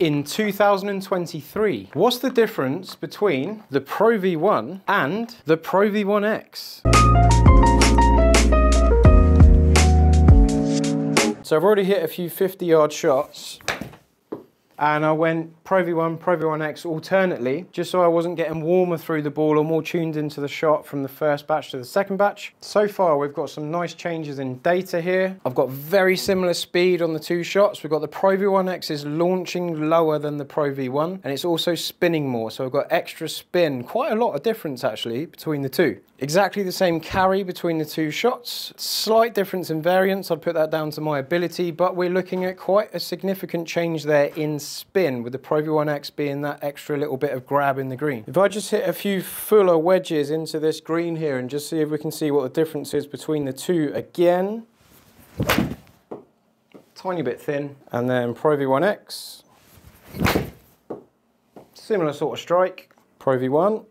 in 2023. What's the difference between the Pro V1 and the Pro V1X? So I've already hit a few 50-yard shots, and I went Pro V1, Pro V1X alternately, just so I wasn't getting warmer through the ball or more tuned into the shot from the first batch to the second batch. So far, we've got some nice changes in data here. I've got very similar speed on the two shots. We've got the Pro V1X is launching lower than the Pro V1, and it's also spinning more. So I've got extra spin, quite a lot of difference actually between the two. Exactly the same carry between the two shots. Slight difference in variance, I'd put that down to my ability, but we're looking at quite a significant change there in spin, with the Pro V1X being that extra little bit of grab in the green. If I just hit a few fuller wedges into this green here and just see if we can see what the difference is between the two again. Tiny bit thin. And then Pro V1X. Similar sort of strike. Pro V1.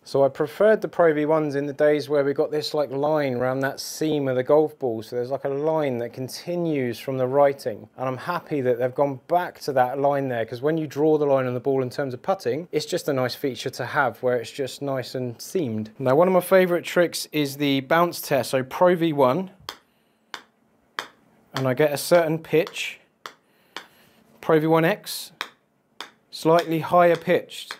So I preferred the Pro V1s in the days where we got this like line around that seam of the golf ball. So there's like a line that continues from the writing. And I'm happy that they've gone back to that line there, because when you draw the line on the ball in terms of putting, it's just a nice feature to have where it's just nice and seamed. Now, one of my favorite tricks is the bounce test. So Pro V1, and I get a certain pitch. Pro V1X, slightly higher pitched.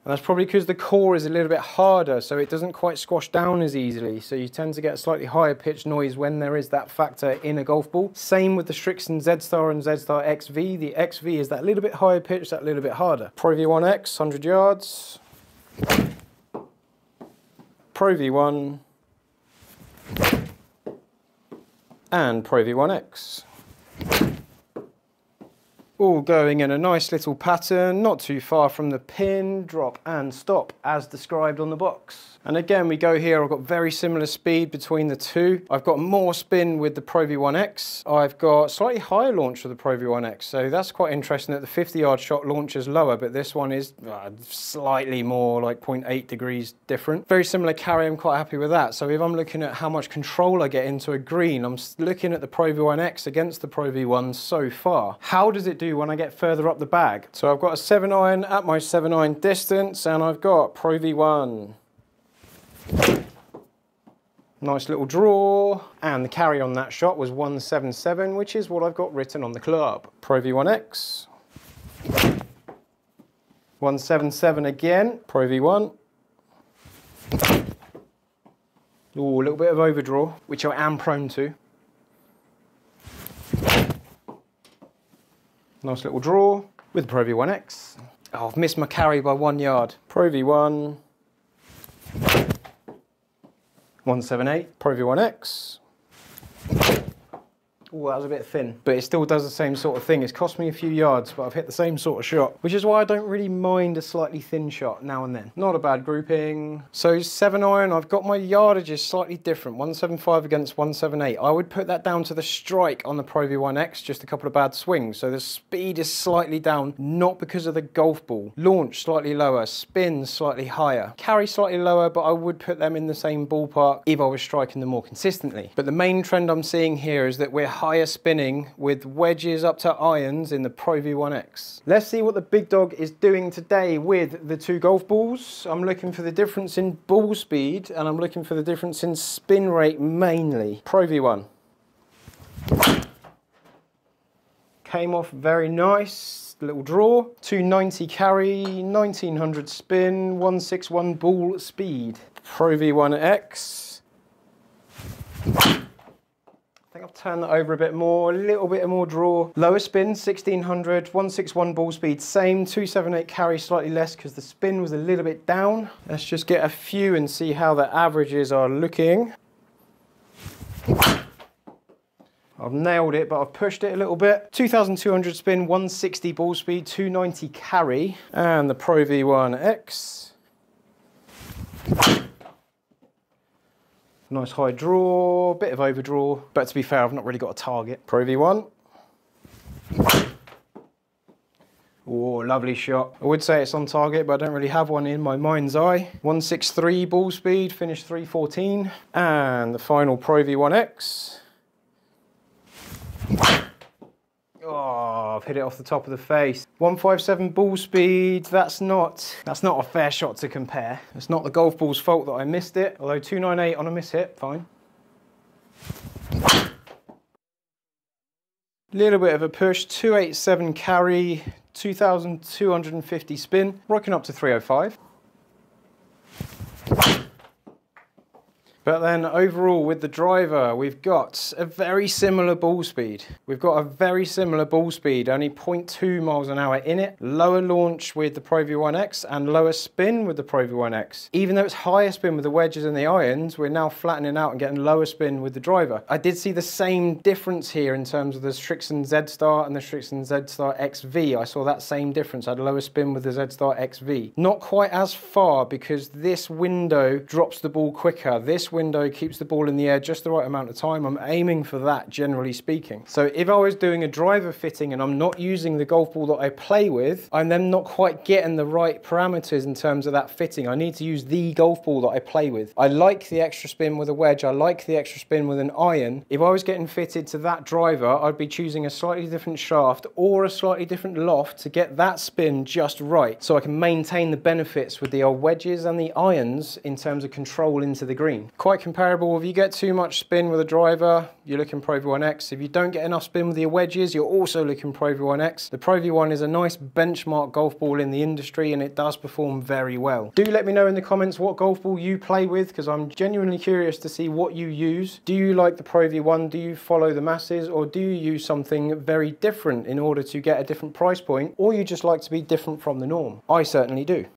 And that's probably because the core is a little bit harder, so it doesn't quite squash down as easily. So you tend to get a slightly higher pitch noise when there is that factor in a golf ball. Same with the Strixon Z-Star and Z-Star XV. The XV is that little bit higher pitch, that little bit harder. Pro V1X, 100 yards. Pro V1. And Pro V1X. All going in a nice little pattern, not too far from the pin, drop and stop as described on the box. And again, we go here, I've got very similar speed between the two. I've got more spin with the Pro V1X. I've got slightly higher launch for the Pro V1X. So that's quite interesting that the 50-yard shot launch is lower, but this one is slightly more, like 0.8 degrees different. Very similar carry, I'm quite happy with that. So if I'm looking at how much control I get into a green, I'm looking at the Pro V1X against the Pro V1 so far. How does it do when I get further up the bag? So I've got a 7-iron at my 7-iron distance, and I've got Pro V1. Nice little draw, and the carry on that shot was 177, which is what I've got written on the club. Pro V1X. 177 again, Pro V1. Ooh, a little bit of overdraw, which I am prone to. Nice little draw with Pro V1X. Oh, I've missed my carry by 1 yard. Pro V1. 178, Pro V1X. Oh, that was a bit thin, but it still does the same sort of thing. It's cost me a few yards, but I've hit the same sort of shot, which is why I don't really mind a slightly thin shot now and then. Not a bad grouping. So 7-iron, I've got my yardages slightly different, 175 against 178. I would put that down to the strike on the Pro V1X, just a couple of bad swings. So the speed is slightly down, not because of the golf ball. Launch slightly lower, spin slightly higher. Carry slightly lower, but I would put them in the same ballpark if I was striking them more consistently. But the main trend I'm seeing here is that we're higher spinning with wedges up to irons in the Pro V1X. Let's see what the big dog is doing today with the two golf balls. I'm looking for the difference in ball speed, and I'm looking for the difference in spin rate mainly. Pro V1. Came off very nice. Little draw. 290 carry, 1900 spin, 161 ball speed. Pro V1X. I think I've turned that over a bit more, a little bit more draw. Lower spin, 1600, 161 ball speed, same, 278 carry, slightly less because the spin was a little bit down. Let's just get a few and see how the averages are looking. I've nailed it, but I've pushed it a little bit. 2200 spin, 160 ball speed, 290 carry, and the Pro V1X. Nice high draw, bit of overdraw, but to be fair, I've not really got a target. Pro V1. Oh, lovely shot. I would say it's on target, but I don't really have one in my mind's eye. 163 ball speed, finished 314. And the final Pro V1X. Oh, I've hit it off the top of the face. 157 ball speed, that's not a fair shot to compare. It's not the golf ball's fault that I missed it, although 298 on a miss hit, fine. Little bit of a push, 287 carry, 2,250 spin, rocking up to 305. But then overall with the driver, we've got a very similar ball speed. We've got a very similar ball speed, only 0.2 miles an hour in it. Lower launch with the Pro V1X and lower spin with the Pro V1X. Even though it's higher spin with the wedges and the irons, we're now flattening out and getting lower spin with the driver. I did see the same difference here in terms of the Strixon Z-Star and the Strixon Z-Star XV. I saw that same difference. I had lower spin with the Z-Star XV. Not quite as far because this window drops the ball quicker. This window keeps the ball in the air just the right amount of time. I'm aiming for that, generally speaking. So if I was doing a driver fitting and I'm not using the golf ball that I play with, I'm then not quite getting the right parameters in terms of that fitting. I need to use the golf ball that I play with. I like the extra spin with a wedge. I like the extra spin with an iron. If I was getting fitted to that driver, I'd be choosing a slightly different shaft or a slightly different loft to get that spin just right, so I can maintain the benefits with the old wedges and the irons in terms of control into the green. Quite comparable. If you get too much spin with a driver, you're looking Pro V1X. If you don't get enough spin with your wedges, you're also looking Pro V1X. The Pro V1 is a nice benchmark golf ball in the industry and it does perform very well. Do let me know in the comments what golf ball you play with, because I'm genuinely curious to see what you use. Do you like the Pro V1? Do you follow the masses, or do you use something very different in order to get a different price point, or you just like to be different from the norm? I certainly do.